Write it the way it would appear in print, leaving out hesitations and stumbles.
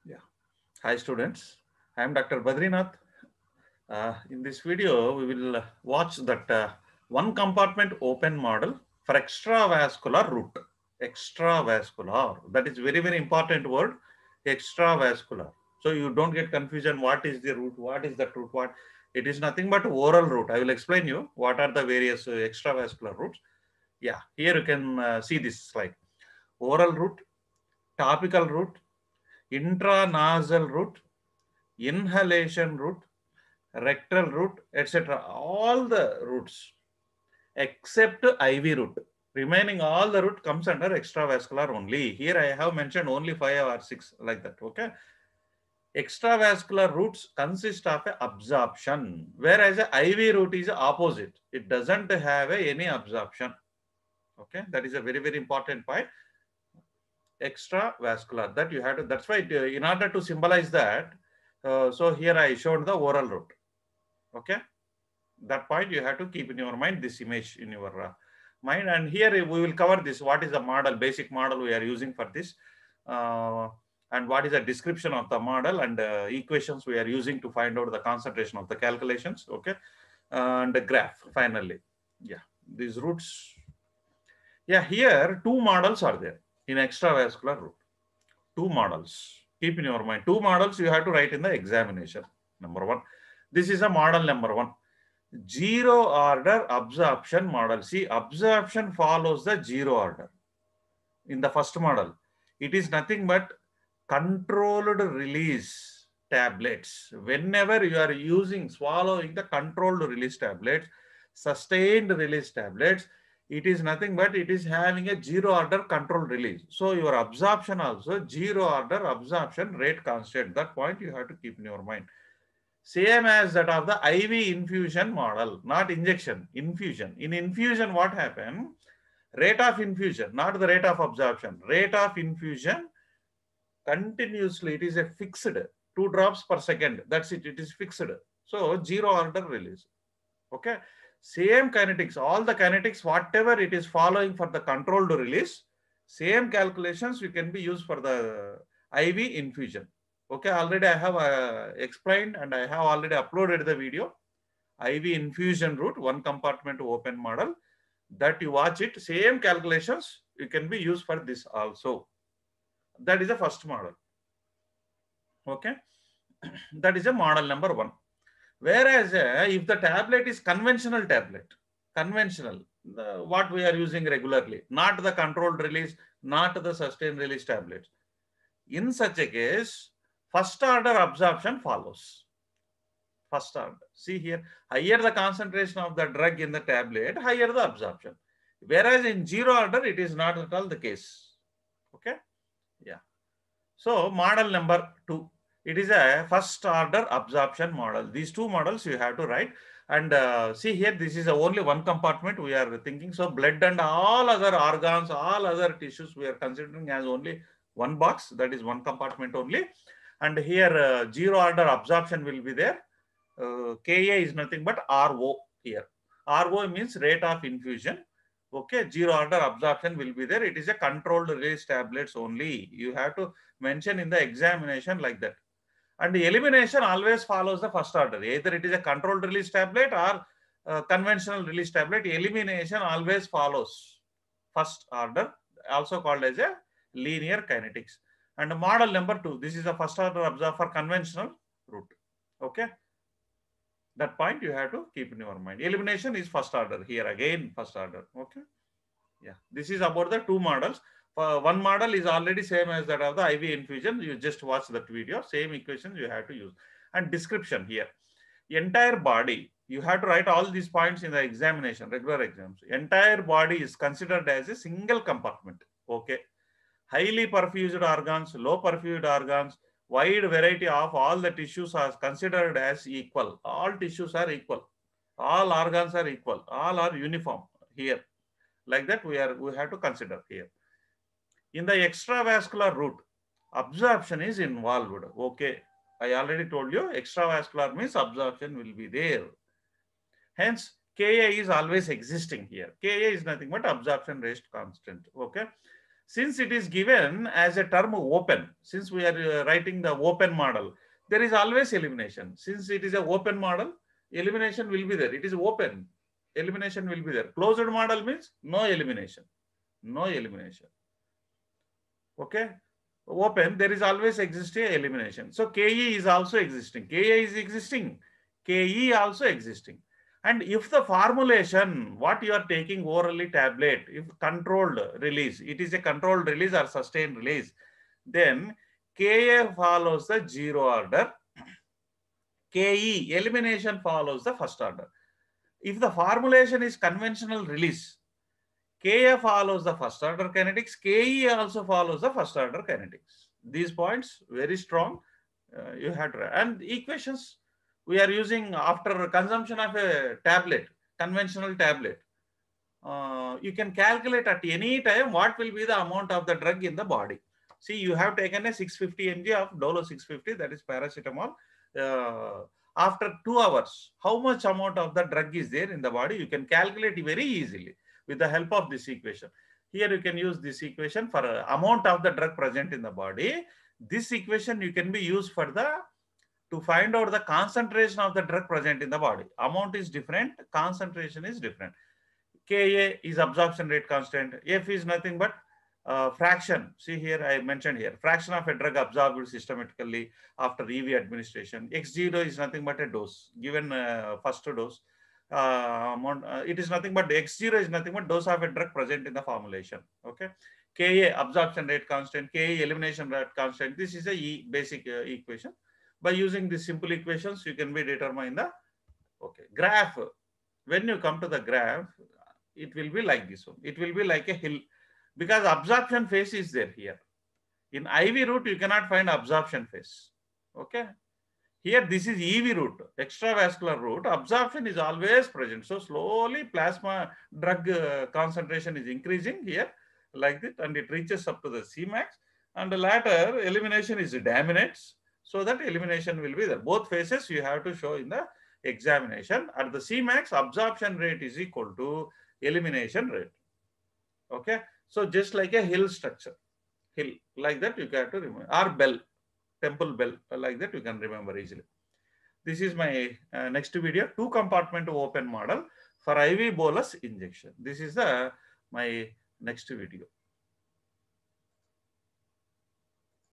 Yeah. Hi students, I am Dr. Badrinath. In this video, we will watch that one compartment open model for extravascular route. Extravascular, that is very important word, extravascular. So you don't get confusion, what is the route, what is that route, what? It is nothing but oral route. I will explain you what are the various extravascular routes. Yeah, here you can see this slide. Oral route, topical route, intranasal route, inhalation route, rectal route, etc. All the routes except IV route. Remaining all the route comes under extravascular only. Here I have mentioned only 5 or 6 like that. Okay. Extravascular routes consist of a absorption, whereas a IV route is opposite. It doesn't have any absorption. Okay. That is a very important point. Extravascular, that you have to, that's why in order to symbolize that, so here I showed the oral route. Okay, that point you have to keep in your mind, this image in your mind. And here we will cover this, what is the model, basic model we are using for this, uh, and what is the description of the model, and equations we are using to find out the concentration of the calculations. Okay, and the graph finally. Yeah, these routes. Yeah, here two models are there in extravascular route. Two models. Keep in your mind. Two models you have to write in the examination. Number one. This is a model number one. Zero order absorption model. See, absorption follows the zero order. In the first model, it is nothing but controlled release tablets. Whenever you are using, swallowing the controlled release tablets, sustained release tablets, it is nothing but it is having a zero order controlled release. So your absorption also zero order absorption rate constant. That point you have to keep in your mind. Same as that of the IV infusion model, not injection, infusion. In infusion, what happened? Rate of infusion, not the rate of absorption. Rate of infusion continuously, it is a fixed 2 drops per second. That's it. It is fixed. So zero order release. Okay. Same kinetics, all the kinetics, whatever it is following for the controlled release, same calculations you can be used for the IV infusion. Okay, already I have explained and I have already uploaded the video. IV infusion route, one compartment open model, that you watch it, same calculations you can be used for this also. That is the first model. Okay, that is a model number one. Whereas if the tablet is conventional tablet, conventional, what we are using regularly, not the controlled release, not the sustained release tablets. In such a case, first order absorption follows. First order. See here, higher the concentration of the drug in the tablet, higher the absorption. Whereas in zero order, it is not at all the case. Okay. Yeah. So model number two, it is a first order absorption model. These two models you have to write. And see here, this is only one compartment we are thinking. So blood and all other organs, all other tissues we are considering as only one box. That is one compartment only. And here zero order absorption will be there. Ka is nothing but RO here. RO means rate of infusion. Okay, zero order absorption will be there. It is a controlled release tablets only. You have to mention in the examination like that. And the elimination always follows the first order. Either it is a controlled release tablet or conventional release tablet. Elimination always follows first order, also called as a linear kinetics. And model number two, this is the first order absorb for conventional route. Okay. That point you have to keep in your mind. Elimination is first order. Here again, first order. Okay. Yeah. This is about the two models. One model is already same as that of the IV infusion. You just watch that video. Same equations you have to use. And description here. Entire body. You have to write all these points in the examination, regular exams. Entire body is considered as a single compartment. Okay. Highly perfused organs, low perfused organs, wide variety of all the tissues are considered as equal. All tissues are equal. All organs are equal. All are uniform here. Like that we have to consider here. In the extravascular route, absorption is involved. Okay. I already told you extravascular means absorption will be there. Hence, Ka is always existing here. Ka is nothing but absorption rate constant. Okay. Since it is given as a term open, since we are writing the open model, there is always elimination. Since it is a open model, elimination will be there. It is open, elimination will be there. Closed model means no elimination, no elimination. Okay, open, there is always existing elimination. So KE is also existing, KA is existing, KE also existing. And if the formulation, what you are taking orally tablet, if controlled release, it is a controlled release or sustained release, then KA follows the zero order, KE elimination follows the first order. If the formulation is conventional release, Ka follows the first order kinetics, Ke also follows the first order kinetics. These points very strong. You had to, and equations we are using after consumption of a tablet, conventional tablet. You can calculate at any time what will be the amount of the drug in the body. See, you have taken a 650 mg of Dolo 650, that is paracetamol. After 2 hours, how much amount of the drug is there in the body? You can calculate very easily with the help of this equation. Here you can use this equation for amount of the drug present in the body. This equation you can be used for to find out the concentration of the drug present in the body. Amount is different, concentration is different. Ka is absorption rate constant. F is nothing but fraction. See here, I mentioned here, fraction of a drug absorbed systematically after EV administration. X0 is nothing but a dose, given first dose. It is nothing but X0 is nothing but dose of a drug present in the formulation. Okay. Ka absorption rate constant, Ka elimination rate constant. This is a basic equation. By using these simple equations, you can be determine the graph. When you come to the graph, it will be like this one. It will be like a hill, because absorption phase is there here. In IV route, you cannot find absorption phase. Okay. Here, this is EV route, extravascular route. Absorption is always present. So slowly plasma drug concentration is increasing here like that, and it reaches up to the Cmax. And the latter elimination is dominates. So that elimination will be there. Both phases you have to show in the examination. At the Cmax, absorption rate is equal to elimination rate. Okay. So just like a hill structure, hill like that you have to remember, or bell, temple bell, like that you can remember easily. This is my next video, 2-compartment open model for IV bolus injection. This is my next video.